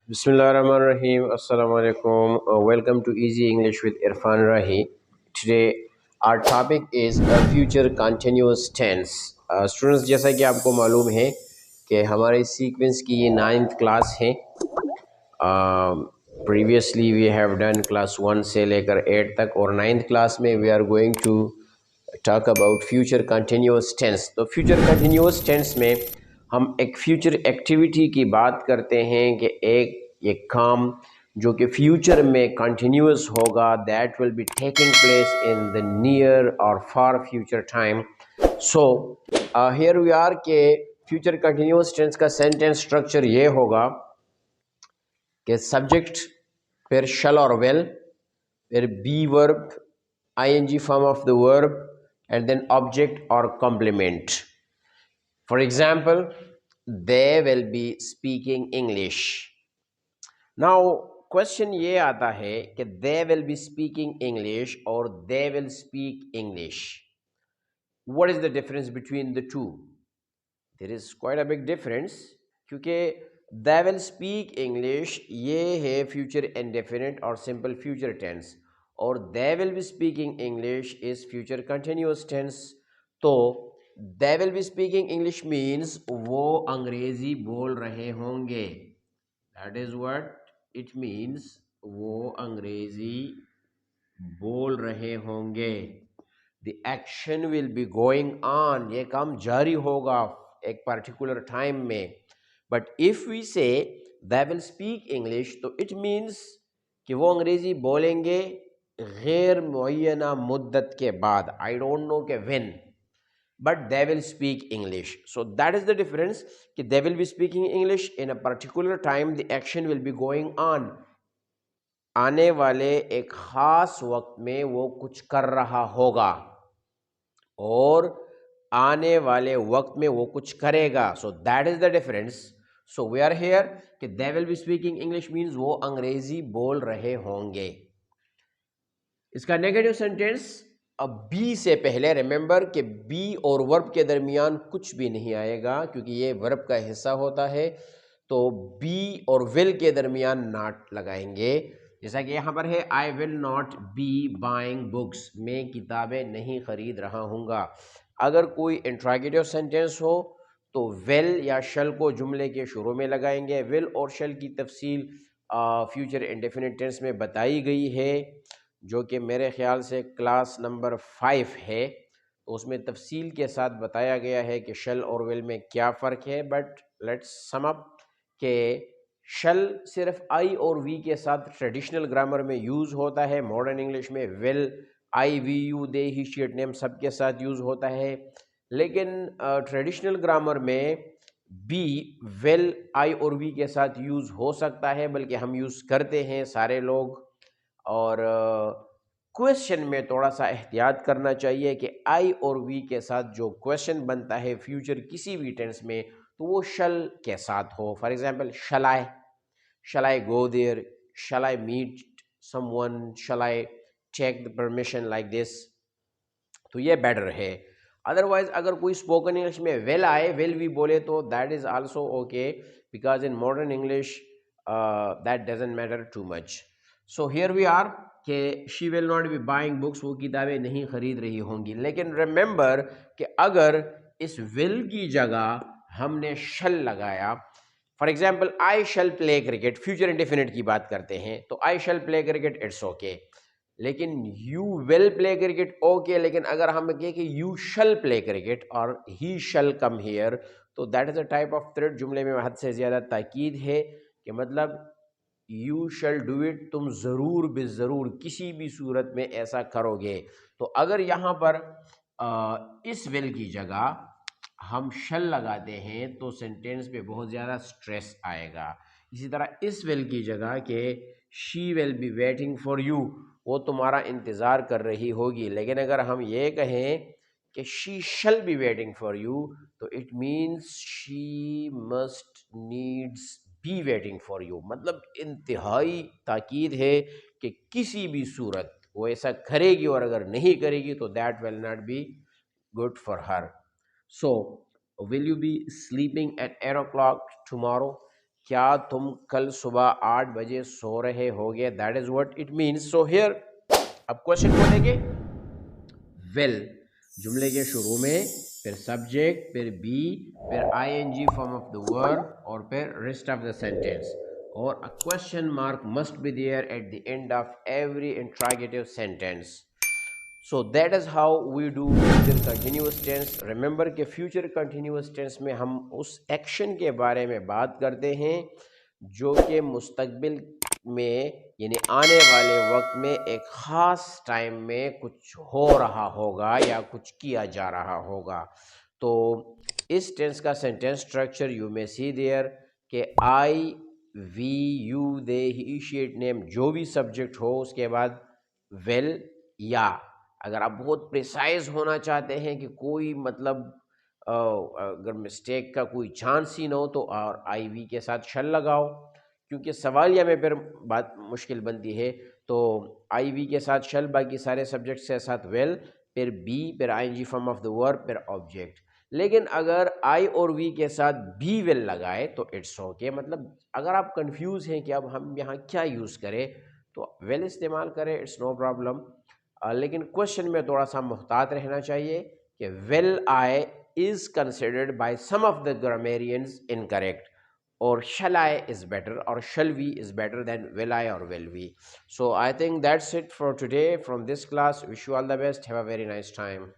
Bismillahirrahmanirrahim. Assalamu alaikum. Welcome to Easy English with Irfan Rahi. Today, our topic is a future continuous tense. Students, जैसा कि आपको मालूम है कि हमारे सीक्वेंस की ये 9th क्लास है. Previously we have done class 1 से लेकर 8 तक और 9th क्लास में we are going to talk about future continuous tense. तो future continuous tense में हम एक future activity की बात करते हैं कि एक काम जो कि फ्यूचर में कंटिन्यूस होगा, that will be taking place in the near or far future time. So here we are कि future continuous tense का sentence structure ये होगा कि सब्जेक्ट, फिर शल और वेल, फिर be verb, ING form of the verb, and then object और complement. For example, they will be speaking English. Now question ये आता है कि they will be speaking English और they will speak English. What is the difference between the two? There is quite a big difference, क्योंकि they will speak English ये है future indefinite और simple future tense, और they will be speaking English is future continuous tense. तो they will be speaking English means वो अंग्रेजी बोल रहे होंगे. that is what it means, वो अंग्रेजी बोल रहे होंगे. the action will be going on, ये काम जारी होगा एक पर्टिकुलर टाइम में. But if we say they will speak English, तो इट मीन्स कि वो अंग्रेजी बोलेंगे गैर मुअय्यना मुद्दत के बाद. आई डोंट नो के when, but they will speak English. So that is the difference कि they will be speaking English in a particular time, the action will be going on. आने वाले एक खास वक्त में वो कुछ कर रहा होगा और आने वाले वक्त में वो कुछ करेगा. So that is the difference. So we are here कि they will be speaking English means वो अंग्रेजी बोल रहे होंगे. इसका नेगेटिव सेंटेंस, अब बी से पहले रिमेंबर कि बी और वर्ब के दरमियान कुछ भी नहीं आएगा, क्योंकि ये वर्ब का हिस्सा होता है. तो बी और विल के दरमियान नॉट लगाएंगे. जैसा कि यहाँ पर है, I will not be buying books, मैं किताबें नहीं खरीद रहा हूँगा. अगर कोई इंट्रोगेटिव सेंटेंस हो तो विल या शल को जुमले के शुरू में लगाएंगे. विल और शल की तफसील फ्यूचर इंडेफिनिट टेंस में बताई गई है, जो कि मेरे ख्याल से क्लास नंबर 5 है. तो उसमें तफसील के साथ बताया गया है कि शल और विल में क्या फ़र्क है. बट लेट्स सम अप के शल सिर्फ आई और वी के साथ ट्रेडिशनल ग्रामर में यूज़ होता है. मॉडर्न इंग्लिश में will, I, we, you, they, he, she, it, name सब के साथ यूज़ होता है. लेकिन ट्रेडिशनल ग्रामर में बी विल, आई और वी के साथ यूज़ हो सकता है, बल्कि हम यूज़ करते हैं सारे लोग. और क्वेश्चन में थोड़ा सा एहतियात करना चाहिए कि आई और वी के साथ जो क्वेश्चन बनता है फ्यूचर किसी भी टेंस में, तो वो शल के साथ हो. For example, shall I go there, shall I meet someone, shall I check the permission, like this. तो ये बेटर है. अदरवाइज अगर कोई स्पोकन इंग्लिश में विल आए, विल भी बोले, तो that is also okay, because in modern English that doesn't matter too much. So here we are कि she will not be buying books, वो किताबें नहीं खरीद रही होंगी. लेकिन रिमेंबर कि अगर इस विल की जगह हमने शल लगाया, for example I shall play cricket, future indefinite की बात करते हैं, तो आई शल प्ले क्रिकेट, इट्स ओके. लेकिन you will play cricket, okay. लेकिन अगर हम कहें कि यू शल प्ले क्रिकेट और ही शल कम हियर, तो that is a type of threat. जुमले में हद से ज़्यादा ताकीद है कि मतलब यू शल डू इट, तुम ज़रूर ज़रूर किसी भी सूरत में ऐसा करोगे. तो अगर यहाँ पर इस विल की जगह हम शल लगाते हैं तो सेंटेंस पे बहुत ज़्यादा स्ट्रेस आएगा. इसी तरह इस विल की जगह के she will be waiting for you, वो तुम्हारा इंतज़ार कर रही होगी. लेकिन अगर हम ये कहें कि she shall be waiting for you, तो it means she must needs be waiting for you. मतलब इंतहाई ताकीद है कि किसी भी सूरत वो ऐसा करेगी, और अगर नहीं करेगी तो that will not be good for her. So, will you be sleeping at 8 o'clock tomorrow? क्या तुम कल सुबह 8 बजे सो रहे होगे, that is what it means. So here अब क्वेश्चन बोलेंगे वेल जुमले के शुरू में, फिर सब्जेक्ट, फिर बी, फिर ING form of the verb और फिर रेस्ट ऑफ द सेंटेंस, और a question mark must be there at the end of every interrogative sentence. So that is how we do future continuous tense. Remember कि future continuous tense में हम उस action के बारे में बात करते हैं जो कि मुस्तकबिल में यानी आने वाले वक्त में एक ख़ास टाइम में कुछ हो रहा होगा या कुछ किया जा रहा होगा। तो इस टेंस का सेंटेंस स्ट्रक्चर यू में सी देयर कि I, we, you, they, he, she, it, name, जो भी सब्जेक्ट हो उसके बाद वेल, या अगर आप बहुत प्रिसाइज होना चाहते हैं कि कोई मतलब अगर मिस्टेक का कोई चांस ही ना हो तो और आई वी के साथ शल लगाओ, क्योंकि सवालिया में फिर बात मुश्किल बनती है। तो आई वी के साथ शल, बाकी सारे सब्जेक्ट्स के साथ वेल, फिर बी, फिर ING form of the verb, फिर ऑब्जेक्ट। लेकिन अगर आई और वी के साथ बी विल लगाए तो इट्स ओके। मतलब अगर आप कंफ्यूज हैं कि अब हम यहाँ क्या यूज़ करें तो वेल इस्तेमाल करें, इट्स नो प्रॉब्लम। लेकिन क्वेश्चन में थोड़ा सा मुहतात रहना चाहिए कि well I is considered by some of the grammarians incorrect, or shall I is better, or shall we is better than will I or will we. So I think that's it for today from this class. Wish you all the best. Have a very nice time.